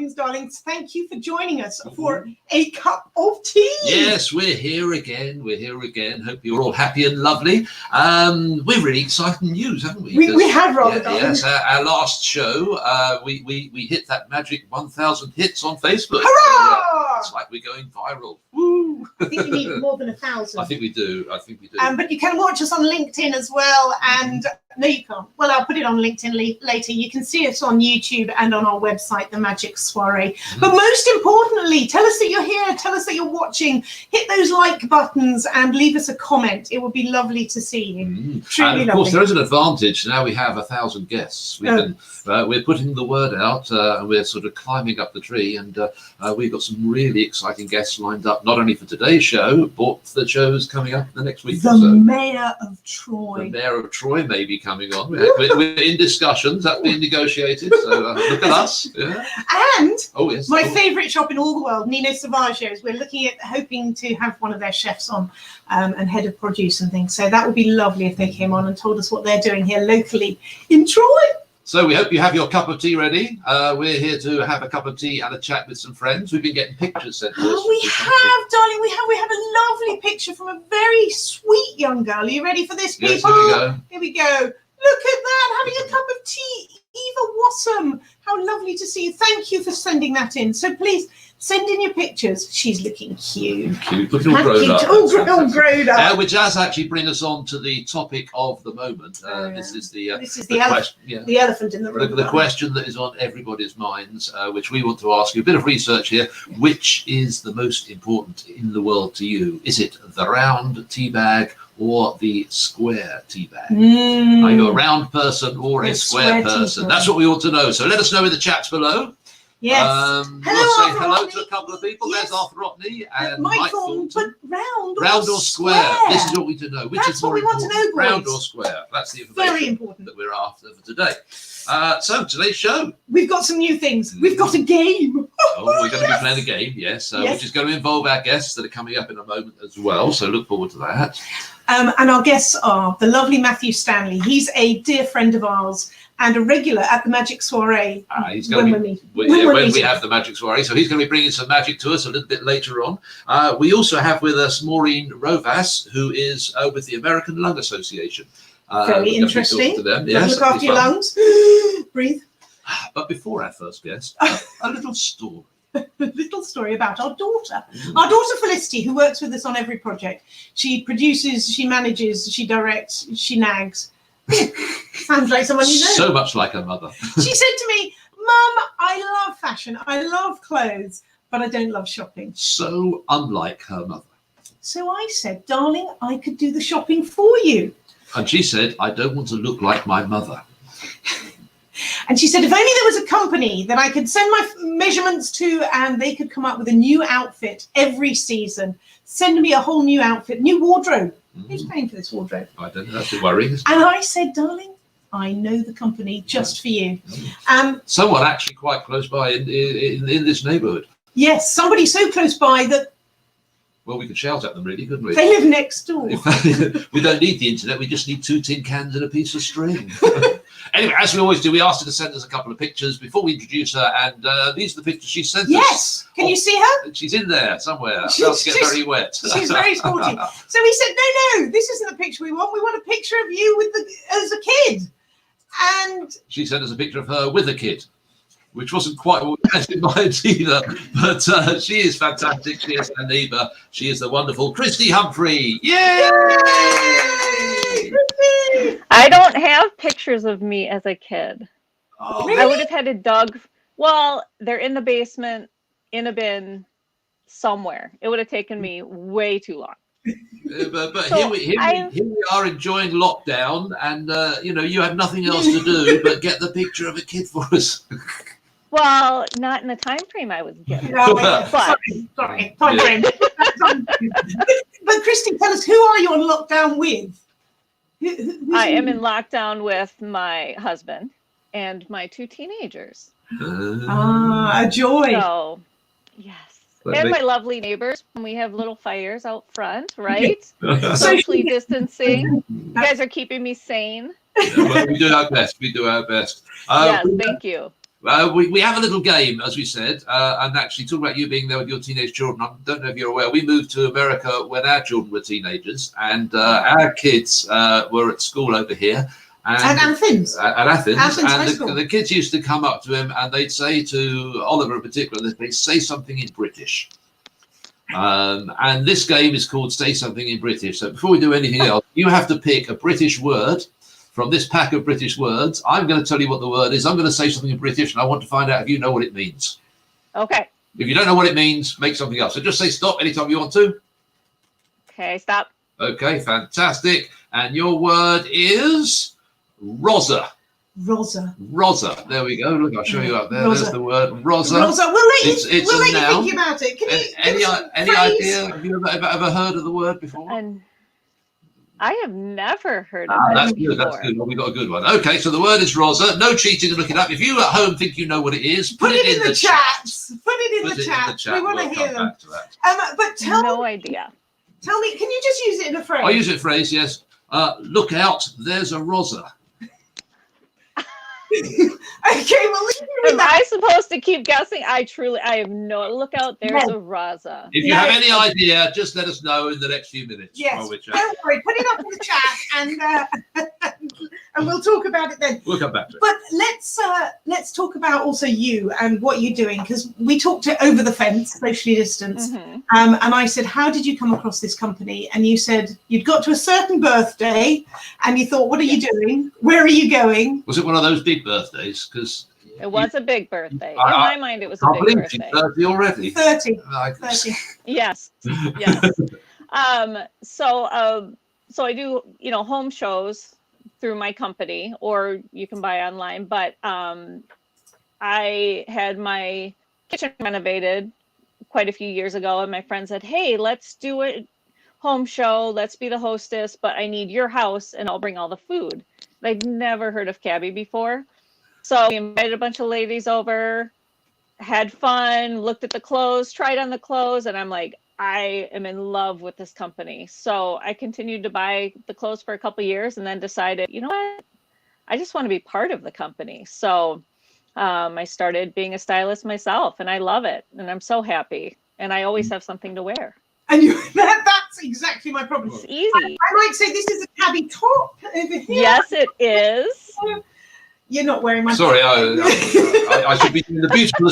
Greetings, darlings. Thank you for joining us for a cup of tea. Yes, we're here again. Hope you're all happy and lovely. We're really exciting news, haven't we? We have, rather. Yes, our last show, we hit that magic 1,000 hits on Facebook. Hurrah! So, it's like we're going viral. Woo! I think you need more than 1,000. I think we do. But you can watch us on LinkedIn as well. And no, you can't. Well, I'll put it on LinkedIn later. You can see us on YouTube and on our website, The Magic Soiree. But most importantly, tell us that you're here. Tell us that you're watching. Hit those like buttons and leave us a comment. It would be lovely to see you. Truly and of course, there is an advantage. Now we have 1,000 guests. We're putting the word out, and we're sort of climbing up the tree. And we've got some really exciting guests lined up, not only for today's show, but the shows coming up the next week. The Mayor of Troy. The Mayor of Troy may be coming on. We're in discussions. That's being negotiated. So look at us. Yeah. And my favourite favourite shop in all the world, Nino Savaggio's. We're looking at hoping to have one of their chefs on and head of produce and things. So that would be lovely if they came on and told us what they're doing here locally in Troy. So we hope you have your cup of tea ready. We're here to have a cup of tea and a chat with some friends. We've been getting pictures sent to us. Oh, we have, darling. We have a lovely picture from a very sweet young girl. Are you ready for this, people? Yes, here we go. Here we go. Look at that, having a cup of tea. Eva Wassam. How lovely to see you. Thank you for sending that in. So please send in your pictures. She's looking cute. Looking all grown up. All grown up. Which does actually bring us on to the topic of the moment. This is the elephant in the room. The question that is on everybody's minds, which we want to ask you. A bit of research here. Which is the most important in the world to you? Is it the round tea bag or the square tea bag? Are you a round person or a square person? That's what we want to know. So let us know in the chats below. Yes. We'll say hello to a couple of people. Yes. There's Arthur Rotney and Mike Thornton. But round or square? This is what we need to know. Which That's is more what we want to know, boys. Round or square? That's the information Very important that we're after for today. So today's show. We've got some new things. We've got a game. We're going to be playing a game, yes, which is going to involve our guests that are coming up in a moment as well. So look forward to that. And our guests are the lovely Matt Stanley. He's a dear friend of ours and a regular at the Magic Soiree when we have the Magic Soiree. So he's going to be bringing some magic to us a little bit later on. We also have with us Maureen Rovas, who is with the American Lung Association. Very interesting. To them. Yes, look after your lungs. Breathe. But before our first guest, a little story. A little story about our daughter. Our daughter Felicity, who works with us on every project. She produces, she manages, she directs, she nags. Sounds like someone you know. So much like her mother. She said to me, Mum, I love fashion, I love clothes, but I don't love shopping. So unlike her mother. So I said, darling, I could do the shopping for you. And she said, I don't want to look like my mother. And she said, if only there was a company that I could send my measurements to and they could come up with a new outfit every season. Send me a whole new outfit, new wardrobe. Who's paying for this wardrobe? I don't know, that's a worry. And I said, darling, I know the company just for you. Someone actually quite close by in this neighbourhood. Yes, somebody so close by that. Well, we could shout at them, really, couldn't we? They live next door. We don't need the internet. We just need 2 tin cans and a piece of string. Anyway, as we always do, we asked her to send us a couple of pictures before we introduce her, and these are the pictures she sent us. Yes. Can you see her? She's in there somewhere. She'll get very wet. She's very sporty. So we said, no, this isn't the picture we want. We want a picture of you as a kid. And she sent us a picture of her with a kid, which wasn't quite what we had in mind either. But she is fantastic. She is a neighbour. She is the wonderful Christy Humphrey. Yay! I don't have pictures of me as a kid. Oh, really? I would have had it dug. Well, they're in the basement, in a bin, somewhere. It would have taken me way too long. But So here we are enjoying lockdown, and you have nothing else to do but get the picture of a kid for us. Well, not in the time frame I was given. No, But sorry, time frame. But Christy, tell us, who are you on lockdown with? I am in lockdown with my husband and my 2 teenagers. A joy. So, yes. And my lovely neighbors. We have little fires out front, right? Socially distancing. You guys are keeping me sane. Well, we do our best. We do our best. Yes, thank you. We have a little game, as we said, and actually talk about you being there with your teenage children. I don't know if you're aware, we moved to America when our children were teenagers, and our kids were at school over here. At Athens. At Athens. Athens and the kids used to come up to him and they'd say to Oliver in particular, they'd say something in British. And this game is called Say Something in British. So before we do anything else, you have to pick a British word from this pack of British words. I'm going to tell you what the word is. I'm going to say something in British and I want to find out if you know what it means. Okay. If you don't know what it means, make something up. So just say stop anytime you want to. Okay, stop. Okay, fantastic. And your word is Rosa. Rosa. There we go. Look, I'll show you up there. Rosa. There's the word Rosa. Rosa. We'll let you noun. think about it. Can you Any idea? Have you ever heard of the word before? And I have never heard of That's it good. before. That's good. Well, we got a good one. Okay, so the word is Rosa. No cheating to look it up. If you at home think you know what it is, put it in the chat. Put it in the chat. We want to hear them. But no idea. Tell me, can you just use it in a phrase? I'll use it in a phrase, yes. Look out, there's a Rosa. Okay, well, leave me with Am that. I supposed to keep guessing? I have no. Look out, there's a Rosa. If you have any idea, just let us know in the next few minutes. Yes, while we chat. don't worry. Put it up in the chat, and we'll talk about it then. We'll come back to it. But let's talk about also you and what you're doing, because we talked it over the fence, socially distanced, and I said, how did you come across this company? And you said you'd got to a certain birthday, and you thought, what are you doing? Where are you going? Was it one of those big birthdays? Because it was a big birthday. In my mind, it was a big birthday. 30 already. 30. 30. Yes. So I do, home shows through my company, or you can buy online. But I had my kitchen renovated quite a few years ago, and my friend said, "Hey, let's do a home show. Let's be the hostess, but I need your house, and I'll bring all the food." I'd never heard of Cabi before. So we invited a bunch of ladies over, had fun, looked at the clothes, tried on the clothes, and I'm like, I am in love with this company. So I continued to buy the clothes for a couple of years and then decided, you know what? I just want to be part of the company. So I started being a stylist myself, and I love it. And I'm so happy. And I always have something to wear. And that's exactly my problem. It's easy. I might say this is a Cabi top over here. Yes, it is. You're not wearing my. Sorry, I should be doing the beautiful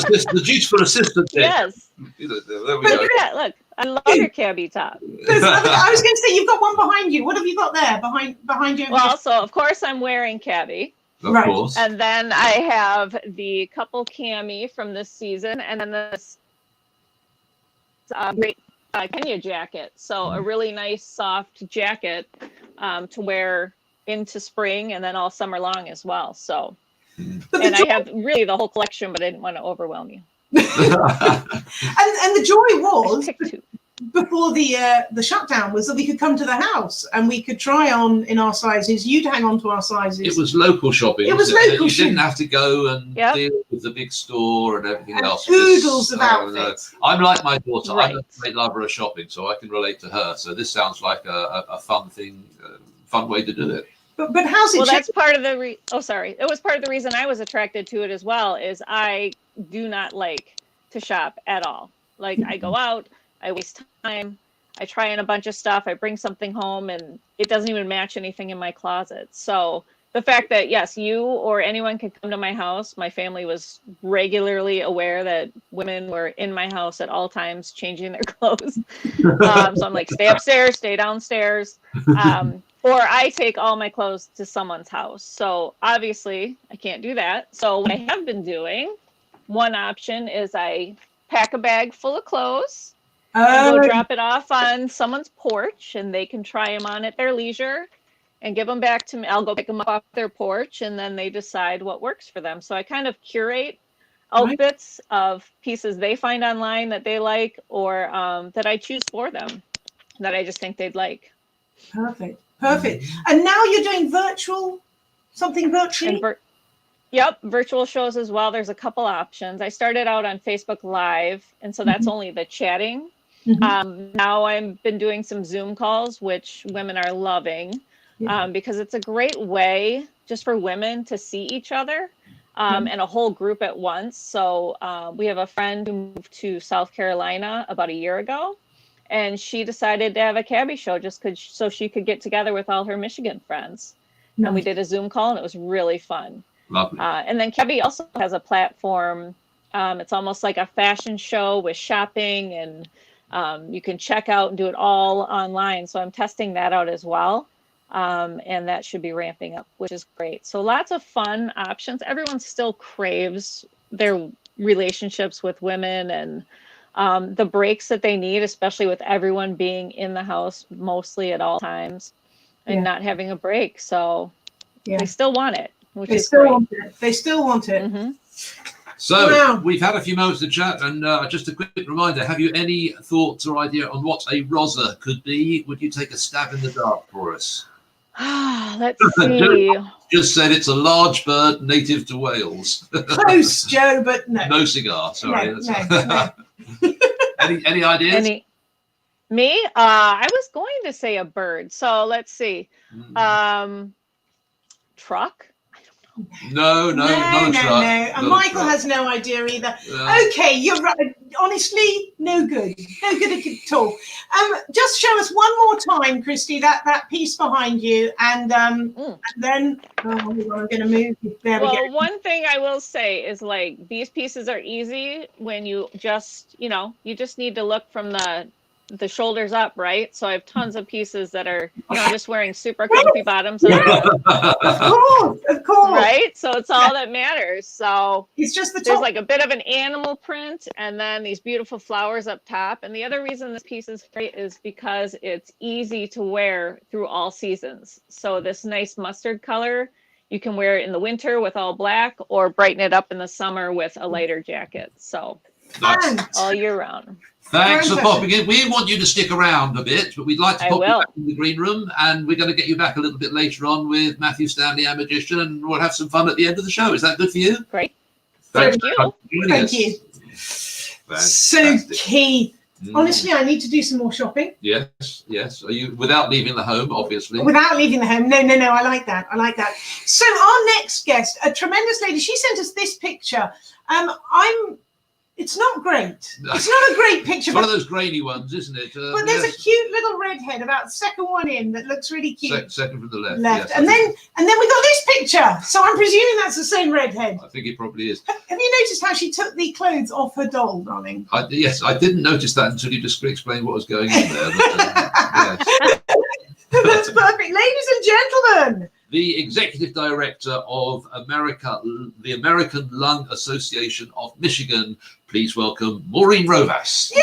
assistant. Thing. Yes. There we go. Look, I love your Cabi top. I was going to say, you've got one behind you. What have you got there behind you? Well, so of course I'm wearing Cabi. Of course. And then I have the couple cami from this season, and then this great Kenya jacket. So a really nice soft jacket to wear into spring and then all summer long as well. So, and I have really the whole collection, but I didn't want to overwhelm you. and the joy was before the shutdown was that we could come to the house and we could try on in our sizes. You'd hang on to our sizes. It was local shopping. It was local. You didn't have to go and deal with the big store and everything else. Oodles of outfits. I'm like my daughter. Right. I'm a great lover of shopping, so I can relate to her. So this sounds like a fun thing, fun way to do it. But how's it? Well, that's part of the. It was part of the reason I was attracted to it as well. Is I do not like to shop at all. Like I go out, I waste time, I try on a bunch of stuff, I bring something home, and it doesn't even match anything in my closet. So the fact that yes, you or anyone could come to my house, my family was regularly aware that women were in my house at all times changing their clothes. So I'm like, stay upstairs, stay downstairs. Or I take all my clothes to someone's house. So obviously I can't do that. So what I have been doing, one option is I pack a bag full of clothes, and go drop it off on someone's porch, and they can try them on at their leisure and give them back to me. I'll go pick them up off their porch, and then they decide what works for them. So I kind of curate outfits of pieces they find online that they like, or that I choose for them that I just think they'd like. Perfect. And now you're doing something virtually? Yep, virtual shows as well. There's a couple options. I started out on Facebook Live, and so that's only the chatting. Now I've been doing some Zoom calls, which women are loving, because it's a great way just for women to see each other. and a whole group at once. So we have a friend who moved to South Carolina about a year ago, and she decided to have a Cabi show just so she could get together with all her Michigan friends. Nice. And we did a Zoom call, and it was really fun. Lovely. And then Cabi also has a platform. It's almost like a fashion show with shopping, and you can check out and do it all online. So I'm testing that out as well. And that should be ramping up, which is great. So lots of fun options. Everyone still craves their relationships with women and the breaks that they need, especially with everyone being in the house mostly at all times and not having a break. So they still want it, which is great. They still want it. Mm-hmm. So we've had a few moments to chat, and just a quick reminder, have you any thoughts or idea on what a rosa could be? Would you take a stab in the dark for us? Let's see. Just said it's a large bird native to Wales. Close, Joe, but no. No cigar, sorry. No. Any ideas? Me? I was going to say a bird. So let's see. Truck? No, not a truck. And Michael has no idea either. Okay, you're right. Honestly, no good. No good at all. Just show us one more time, Christy, that piece behind you, and then I'm going to move. There we go. One thing I will say is, like, these pieces are easy when you just need to look from the shoulders up, right? So I have tons of pieces that are just wearing super comfy bottoms. Of course, right? So it's all that matters. So it's just there's like a bit of an animal print, and then these beautiful flowers up top. And the other reason this piece is great is because it's easy to wear through all seasons. So this nice mustard color, you can wear it in the winter with all black, or brighten it up in the summer with a lighter jacket. So all year round. Thanks for popping in. We want you to stick around a bit, but we'd like to pop you back in the green room, and we're going to get you back a little bit later on with Matthew Stanley, our magician, and we'll have some fun at the end of the show. Is that good for you? Great. Thank you. Thank you. So, Keith, honestly, I need to do some more shopping. Yes. Are you, without leaving the home, obviously? Without leaving the home. No. I like that. So our next guest, a tremendous lady, she sent us this picture. It's not great. It's not a great picture. It's one of those grainy ones, isn't it? But there's a cute little redhead about second one in that looks really cute. Second from the left. Yes, and then we got this picture. So I'm presuming that's the same redhead. I think it probably is. Have you noticed how she took the clothes off her doll, darling? Yes, I didn't notice that until you just explained what was going on there. But, yes. That's perfect. Ladies and gentlemen, the Executive Director of the American Lung Association of Michigan, please welcome Maureen Rovas. Yay!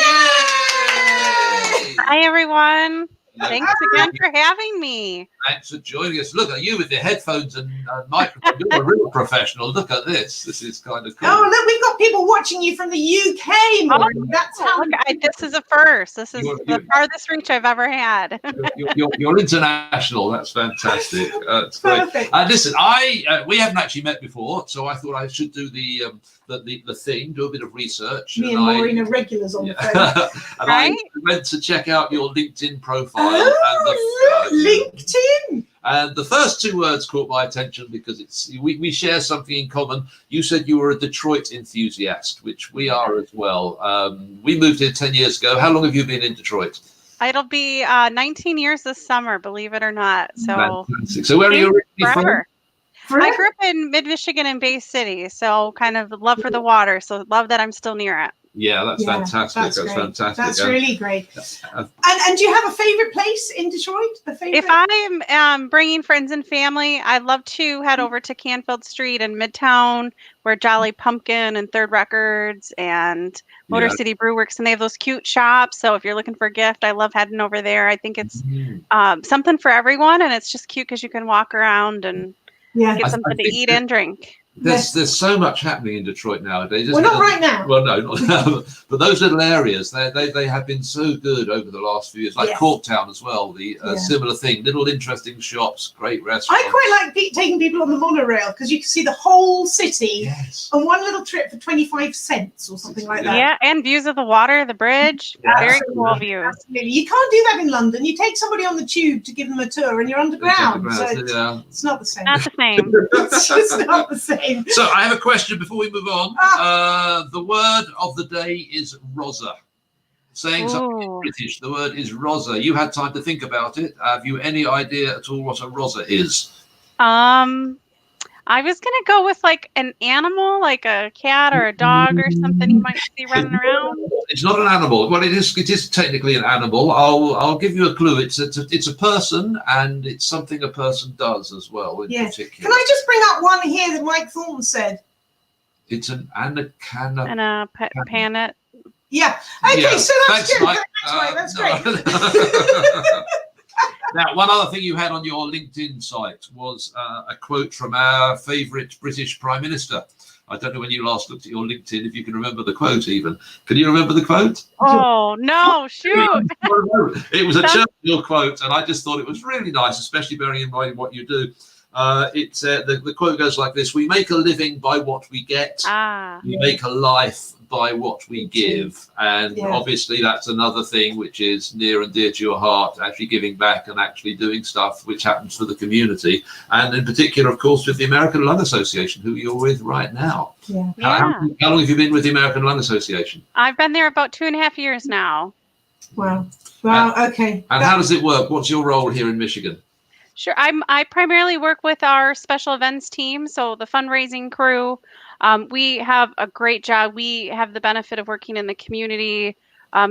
Hi, everyone. Thanks again for having me. Thanks for joining us. Look at you with your headphones and microphone. You're a real professional. Look at this. This is kind of cool. Oh, look, we've got people watching you from the UK, Maureen. That's how. This is a first. This is the farthest reach I've ever had. You're international. That's fantastic. That's perfect. Great. Listen, we haven't actually met before, so I thought I should do the thing, do a bit of research. Me and Maureen are regulars on the phone. And I went to check out your LinkedIn profile. LinkedIn. And the first two words caught my attention because we share something in common. You said you were a Detroit enthusiast, which we are as well. We moved here 10 years ago. How long have you been in Detroit? It'll be 19 years this summer, believe it or not. So, fantastic. So where are you originally from? I grew up in mid-Michigan in Bay City, so kind of love for the water. So love that I'm still near it. Yeah, that's fantastic. That's fantastic. That's really great. And do you have a favorite place in Detroit? If I'm bringing friends and family, I'd love to head over to Canfield Street in Midtown, where Jolly Pumpkin and Third Records and Motor City Brew Works, and they have those cute shops. So if you're looking for a gift, I love heading over there. I think it's something for everyone, and it's just cute because you can walk around and get something to eat and drink. There's so much happening in Detroit nowadays. Well, not right now. Well, no, not now. But those little areas, they have been so good over the last few years. Like Corktown as well, similar thing. Little interesting shops, great restaurants. I quite like taking people on the monorail because you can see the whole city on one little trip for 25 cents or something like that. Yeah, and views of the water, the bridge. Very cool views. Absolutely. You can't do that in London. You take somebody on the tube to give them a tour and you're underground. So it's not the same. Not the same. It's just not the same. name. So I have a question before we move on. The word of the day is Rosa. Saying something in British, the word is Rosa. You had time to think about it. Have you any idea at all what a Rosa is? I was gonna go with like an animal, like a cat or a dog or something you might see running around. It's not an animal. Well, it is technically an animal. I'll give you a clue. It's a person, and it's something a person does as well. In particular. Can I just bring up one here that Mike Thornton said? It's an anaconda. And a panet. Yeah. Okay, Yeah. so that's Thanks, good. Mike. That's great. Now, one other thing you had on your LinkedIn site was a quote from our favourite British Prime Minister. I don't know when you last looked at your LinkedIn, if you can remember the quote even. Can you remember the quote? Oh, no, shoot. It was a Churchill quote, and I just thought it was really nice, especially bearing in mind what you do. The quote goes like this: "We make a living by what we get. We make a life by what we give." And obviously that's another thing which is near and dear to your heart, actually giving back and actually doing stuff which happens for the community. And in particular, of course, with the American Lung Association, who you're with right now. How long have you been with the American Lung Association? I've been there about 2.5 years now. Wow. Okay. And how does it work? What's your role here in Michigan? Sure. I primarily work with our special events team, so the fundraising crew. We have a great job. We have the benefit of working in the community.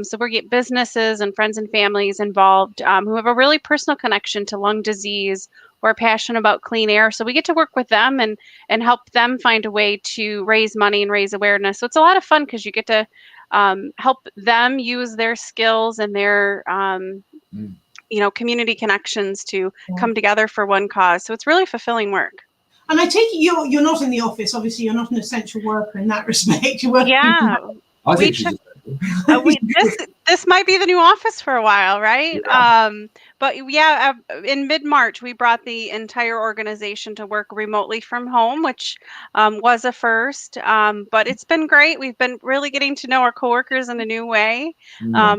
So we get businesses and friends and families involved who have a really personal connection to lung disease or are passionate about clean air. So we get to work with them and help them find a way to raise money and raise awareness. So it's a lot of fun because you get to help them use their skills and their community connections to come together for one cause. So it's really fulfilling work. And I take it you're not in the office. Obviously, you're not an essential worker in that respect. You're working. Yeah. I think she's This might be the new office for a while, right? Yeah. But in mid-March, we brought the entire organization to work remotely from home, which was a first. But it's been great. We've been really getting to know our coworkers in a new way.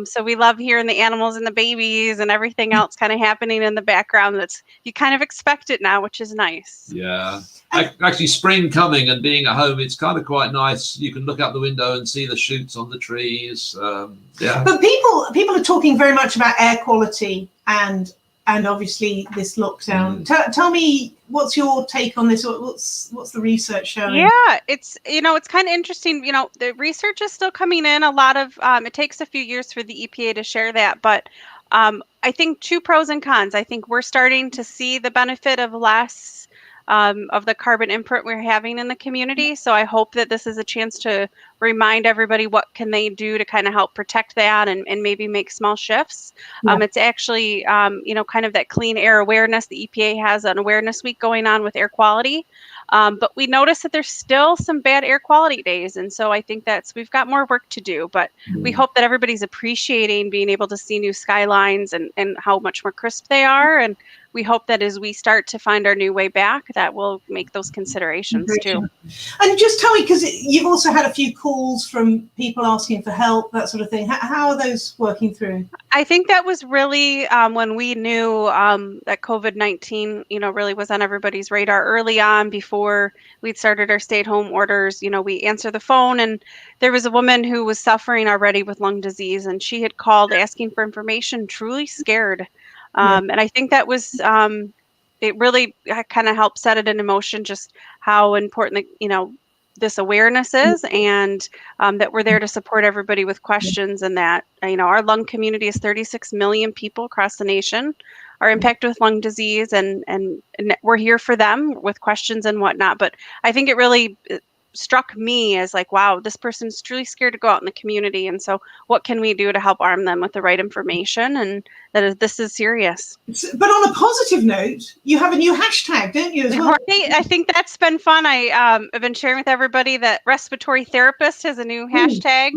So we love hearing the animals and the babies and everything else kind of happening in the background. You kind of expect it now, which is nice. Yeah. Actually, spring coming and being at home, it's kind of quite nice. You can look out the window and see the shoots on the trees. But people are talking very much about air quality and obviously this lockdown. Tell me, what's your take on this? What's the research showing? Yeah, it's kind of interesting. The research is still coming in. A lot of it takes a few years for the EPA to share that, but I think two pros and cons. I think we're starting to see the benefit of less of the carbon imprint we're having in the community. So I hope that this is a chance to remind everybody what can they do to kind of help protect that and maybe make small shifts. It's actually, kind of that clean air awareness. The EPA has an awareness week going on with air quality. But we notice that there's still some bad air quality days. And so I think we've got more work to do, but we hope that everybody's appreciating being able to see new skylines and how much more crisp they are. And we hope that as we start to find our new way back, that we'll make those considerations too. And just tell me, because you've also had a few calls from people asking for help, that sort of thing. How are those working through? I think that was really when we knew that COVID-19, really was on everybody's radar early on before we'd started our stay-at-home orders. We answered the phone and there was a woman who was suffering already with lung disease and she had called asking for information, truly scared. And I think that was, it really kind of helped set it in motion, just how important, this awareness is and that we're there to support everybody with questions and that, our lung community is 36 million people across the nation are impacted with lung disease and we're here for them with questions and whatnot. But I think it really struck me as like, wow, this person's truly scared to go out in the community. And so what can we do to help arm them with the right information and that this is serious? But on a positive note, you have a new hashtag, don't you, as well? Right. I think that's been fun. I've been sharing with everybody that respiratory therapist has a new hashtag,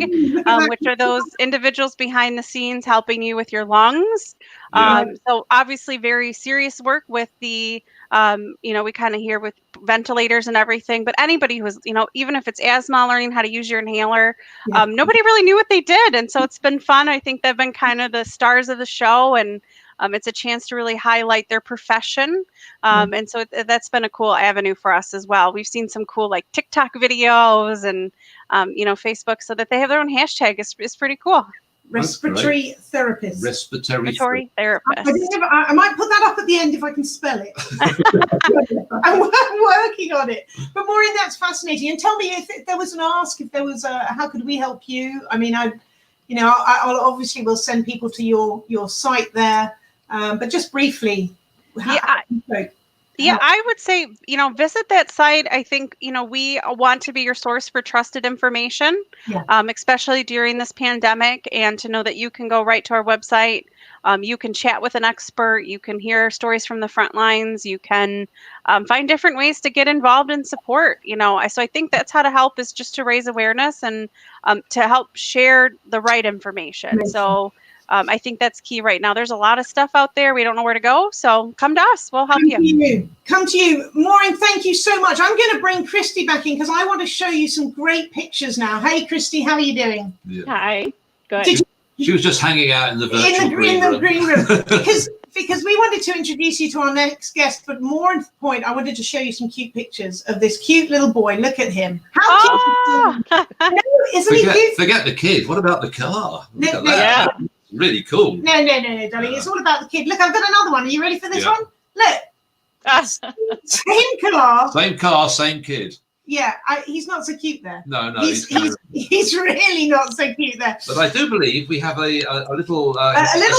which are those individuals behind the scenes helping you with your lungs. So obviously very serious work with the, we kind of hear with ventilators and everything, but anybody who's, even if it's asthma, learning how to use your inhaler, nobody really knew what they did. And so it's been fun. I think they've been kind of the stars of the show and It's a chance to really highlight their profession. And so that's been a cool avenue for us as well. We've seen some cool like TikTok videos and, Facebook, so that they have their own hashtag is pretty cool. Respiratory therapist. Respiratory therapist. I might put that up at the end if I can spell it. I'm working on it. But Maureen, that's fascinating. And tell me if there was an ask, if there was how could we help you? I mean, I'll obviously will send people to your site there, but just briefly. I would say, visit that site. I think, we want to be your source for trusted information, especially during this pandemic, and to know that you can go right to our website. You can chat with an expert. You can hear stories from the front lines. You can find different ways to get involved and support. So I think that's how to help, is just to raise awareness and to help share the right information. So I think that's key right now. There's a lot of stuff out there. We don't know where to go. So come to us. We'll help you. Come to you. Maureen, thank you so much. I'm going to bring Christy back in because I want to show you some great pictures now. Hey, Christy, how are you doing? Yeah. Hi. Good. She was just hanging out in the virtual green room. because we wanted to introduce you to our next guest, but more to the point, I wanted to show you some cute pictures of this cute little boy. Look at him. How cute isn't he cute? Forget the kid. What about the car? Look at that. Yeah. Really cool. No, darling. It's all about the kid. Look, I've got another one. Are you ready for this one? Look. Same car. Same car, same kid. Yeah, he's not so cute there. No, he's really not so cute there. But I do believe we have a little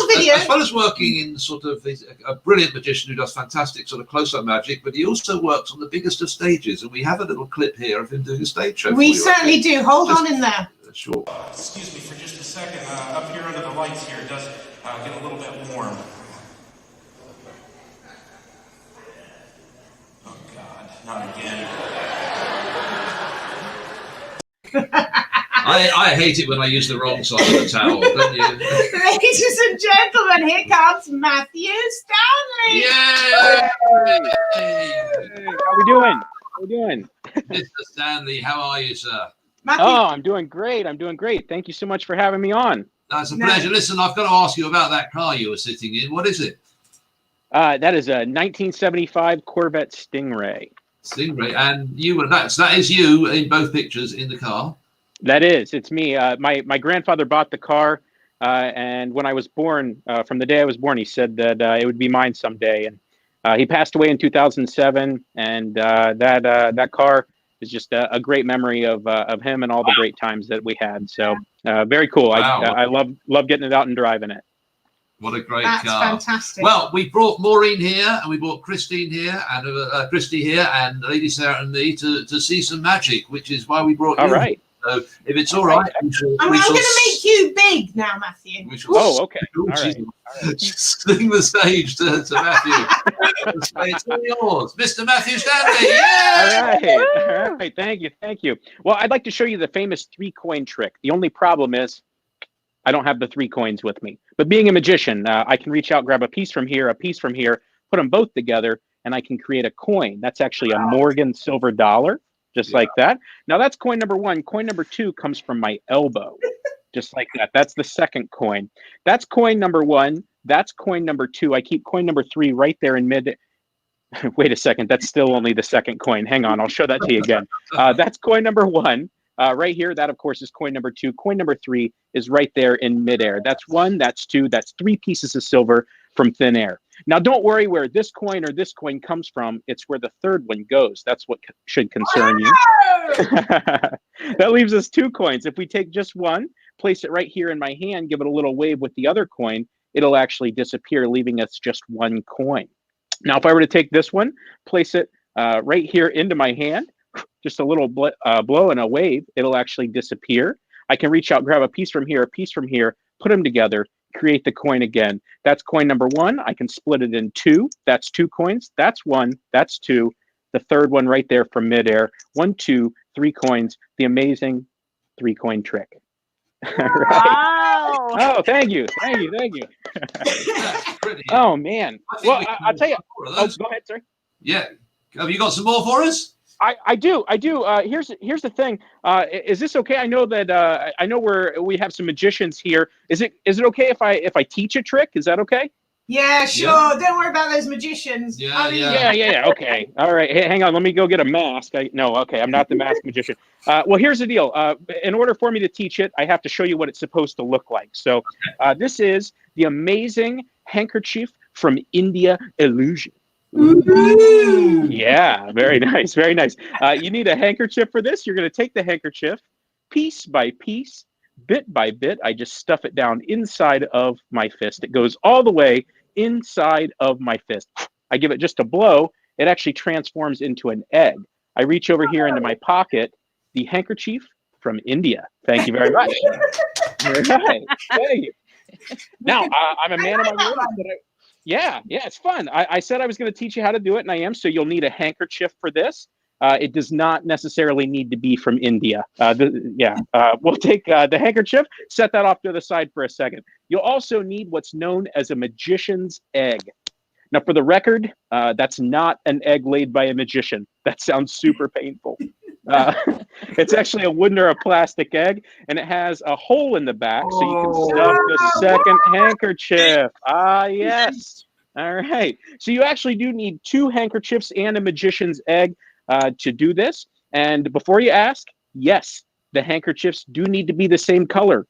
video. As well as working in sort of a brilliant magician who does fantastic sort of close-up magic, but he also works on the biggest of stages, and we have a little clip here of him doing a stage show. We certainly do. Hold on in there. Sure. Excuse me for just a second. Up here under the lights here, it does get a little bit warm. Oh God, not again. I hate it when I use the wrong side of the towel, don't you? Ladies and gentlemen, here comes Matthew Stanley. Yay! How we doing? Mr. Stanley, how are you, sir? Matthew. Oh, I'm doing great. Thank you so much for having me on. That's a pleasure. Listen, I've got to ask you about that car you were sitting in. What is it? That is a 1975 Corvette Stingray. And that is you in both pictures in the car. That is. It's me. My grandfather bought the car, and when I was born, from the day I was born, he said that it would be mine someday. And he passed away in 2007, and that car is just a great memory of him and all the great times that we had. So very cool. Wow. I love getting it out and driving it. What a great That's car. Fantastic. Well, we brought Maureen here, and we brought Christine here, and Christy here, and Lady Sarah and me to see some magic, which is why we brought you. All right. So if it's all right, I'm going to make you big now, Matthew. Oh, okay. All right. Sling the stage to Matthew. It's all yours, Mr. Matthew Stanley. Yeah! All right. Thank you. Well, I'd like to show you the famous 3-coin trick. The only problem is I don't have the 3 coins with me. But being a magician, I can reach out, grab a piece from here, put them both together, and I can create a coin. That's actually a Morgan silver dollar, just like that. Now that's coin number 1. Coin number 2 comes from my elbow, just like that. That's the second coin. That's coin number 1. That's coin number 2. I keep coin number 3 right there in mid. Wait a second. That's still only the second coin. Hang on. I'll show that to you again. That's coin number 1. Right here, that of course is coin number 2. Coin number 3 is right there in midair. That's 1, that's 2, that's 3 pieces of silver from thin air. Now, don't worry where this coin or this coin comes from. It's where the third one goes. That's what should concern you. That leaves us 2 coins. If we take just one, place it right here in my hand, give it a little wave with the other coin, it'll actually disappear, leaving us just 1 coin. Now, if I were to take this one, place it right here into my hand, just a little blow and a wave, it'll actually disappear. I can reach out, grab a piece from here, put them together, create the coin again. That's coin number 1. I can split it in 2. That's 2 coins. That's 1. That's 2. The third one right there from midair. 1, 2, 3 coins. The amazing 3-coin trick. Right. Wow. Oh, thank you. Oh, man. Well, I'll tell you. Oh, go ahead, sir. Yeah. Have you got some more for us? I do. Here's the thing. Is this okay? I know that we have some magicians here. Is it okay if I teach a trick? Is that okay? Yeah, sure. Don't worry about those magicians. Yeah, Yeah. Okay. All right. Hey, hang on. Let me go get a mask. Okay. I'm not the mask magician. Well, here's the deal. In order for me to teach it, I have to show you what it's supposed to look like. So this is the amazing handkerchief from India illusion. Ooh. Yeah, very nice. Very nice. You need a handkerchief for this. You're going to take the handkerchief piece by piece, bit by bit. I just stuff it down inside of my fist. It goes all the way inside of my fist. I give it just a blow. It actually transforms into an egg. I reach over here into my pocket, the handkerchief from India. Thank you very much. All right. Thank you. Now, I'm a man of my word. Yeah, it's fun. I said I was going to teach you how to do it, and I am. So you'll need a handkerchief for this. It does not necessarily need to be from India. We'll take the handkerchief, set that off to the side for a second. You'll also need what's known as a magician's egg. Now, for the record, that's not an egg laid by a magician. That sounds super painful. It's actually a wooden or a plastic egg, and it has a hole in the back so you can stuff the second handkerchief. Ah, yes. All right. So you actually do need 2 handkerchiefs and a magician's egg to do this. And before you ask, yes, the handkerchiefs do need to be the same color.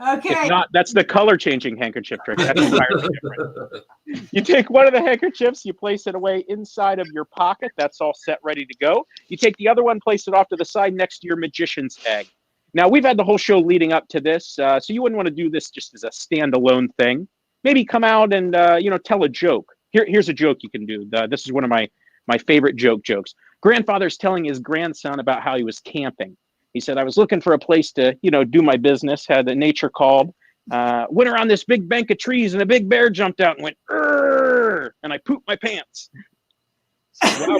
Okay. If not, that's the color changing handkerchief trick. That's entirely different. You take one of the handkerchiefs, you place it away inside of your pocket. That's all set, ready to go. You take the other one, place it off to the side next to your magician's egg. Now, we've had the whole show leading up to this, so you wouldn't want to do this just as a standalone thing. Maybe come out and tell a joke. Here's a joke you can do. This is one of my favorite jokes. Grandfather's telling his grandson about how he was camping. He said, I was looking for a place to, do my business, had the nature called, went around this big bank of trees and a big bear jumped out and went, "Urgh," and I pooped my pants. So, wow,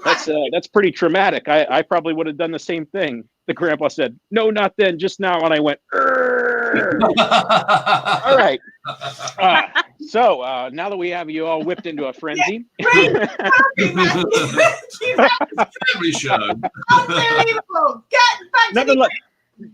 Grandpa, that's pretty traumatic. I probably would have done the same thing. The grandpa said, no, not then, just now. And I went, "Urgh." All right. So now that we have you all whipped into a frenzy. Every show. Unbelievable. Get back to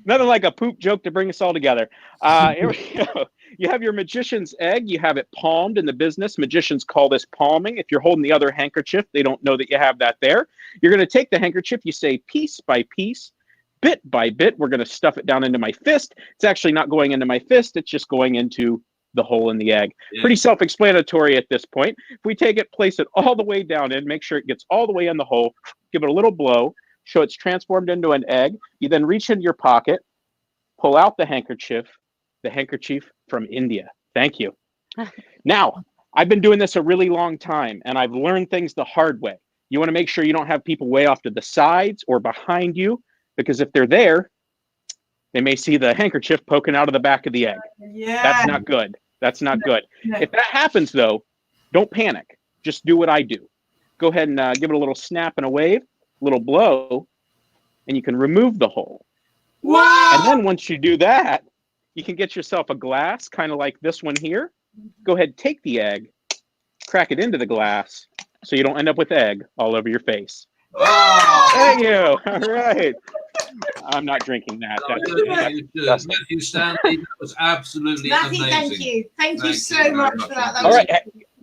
Nothing like a poop joke to bring us all together. Here we go. You have your magician's egg. You have it palmed in the business. Magicians call this palming. If you're holding the other handkerchief, they don't know that you have that there. You're going to take the handkerchief. You say piece by piece, bit by bit. We're going to stuff it down into my fist. It's actually not going into my fist. It's just going into the hole in the egg. Yeah. Pretty self-explanatory at this point. If we take it, place it all the way down in, make sure it gets all the way in the hole, give it a little blow, show it's transformed into an egg. You then reach into your pocket, pull out the handkerchief from India. Thank you. Now, I've been doing this a really long time, and I've learned things the hard way. You want to make sure you don't have people way off to the sides or behind you, because if they're there, they may see the handkerchief poking out of the back of the egg. Yeah. That's not good. That's not good. No. If that happens, though, don't panic. Just do what I do. Go ahead and give it a little snap and a wave, a little blow, and you can remove the hole. Wow. And then once you do that, you can get yourself a glass, kind of like this one here. Go ahead, take the egg, crack it into the glass, so you don't end up with egg all over your face. Oh. Thank you. All right. I'm not drinking that. Matthew Stanley, that was absolutely Matthew, amazing. Thank you so much for that. All right.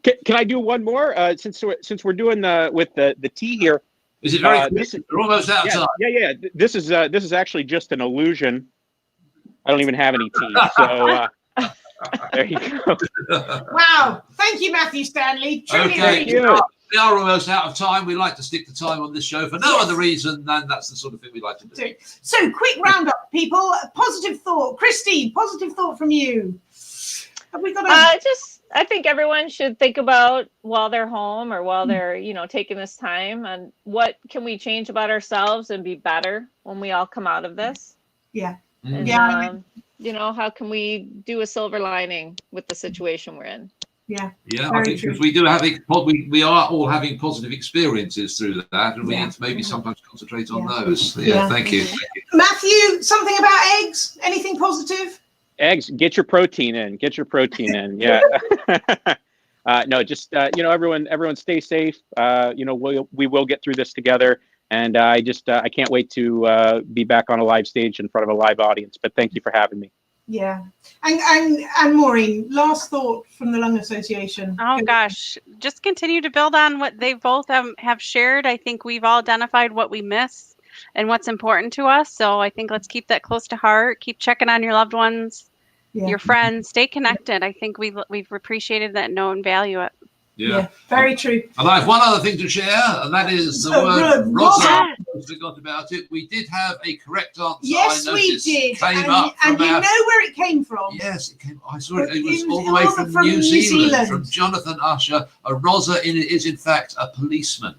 Can I do one more? Since we're doing with the tea here. Is it very we're almost out of time. Yeah. This is actually just an illusion. I don't even have any tea. So there you go. Wow. Thank you, Matthew Stanley. Truly Thank you. We are almost out of time. We like to stick to time on this show for no other reason than that's the sort of thing we like to do. So quick roundup, people. Positive thought. Christy, positive thought from you. Have we got I think everyone should think about while they're home or while they're, taking this time, and what can we change about ourselves and be better when we all come out of this? Yeah. And, how can we do a silver lining with the situation we're in? Yeah. Yeah, I think if we do we are all having positive experiences through that, and we need to maybe sometimes concentrate on those. Yeah, thank you. Matthew, something about eggs? Anything positive? Eggs, get your protein in. Yeah. No, just everyone stay safe. We will get through this together, and I can't wait to be back on a live stage in front of a live audience. But thank you for having me. Yeah. And Maureen, last thought from the Lung Association. Oh gosh, just continue to build on what they both have shared. I think we've all identified what we miss and what's important to us. So I think let's keep that close to heart. Keep checking on your loved ones, your friends. Stay connected. I think we've appreciated that, know and value it. Yeah, very true. And I have one other thing to share, and that is the word Rosa. I forgot about it. We did have a correct answer. Yes, we did. And you know where it came from? Yes, it came. I saw it. It was all the way from New Zealand, from Jonathan Usher. A Rosa is in fact a policeman.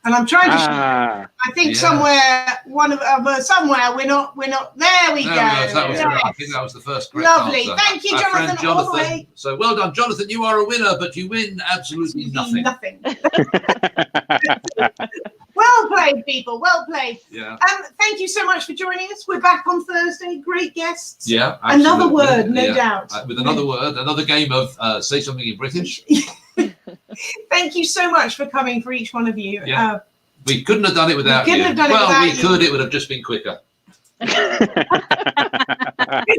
And I'm trying to. I think somewhere we're not. There we go. That was I think that was the first correct Lovely. answer. Thank you, Jonathan. All the way. So well done, Jonathan. You are a winner, but you win absolutely nothing. Well played, people. Well played. Yeah. Thank you so much for joining us. We're back on Thursday. Great guests. Yeah. Absolutely. Another word, no doubt. With another word, another game of say something in British. Thank you so much for coming, for each one of you. Yeah. We couldn't have done it without you. We could. It would have just been quicker.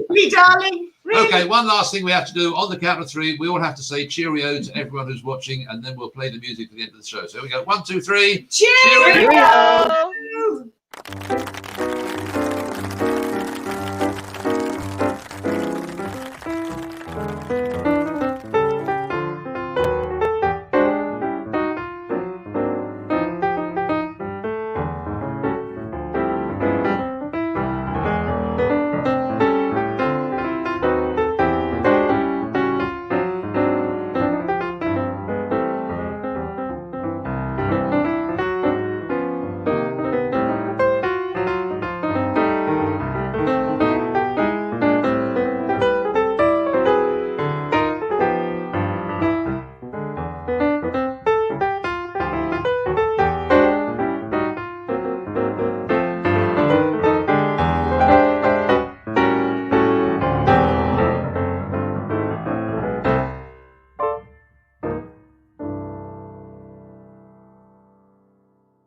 Me, darling. Really? Okay, one last thing we have to do. On the count of three, we all have to say cheerio to everyone who's watching, and then we'll play the music at the end of the show. So here we go. 1, 2, 3. Cheerio!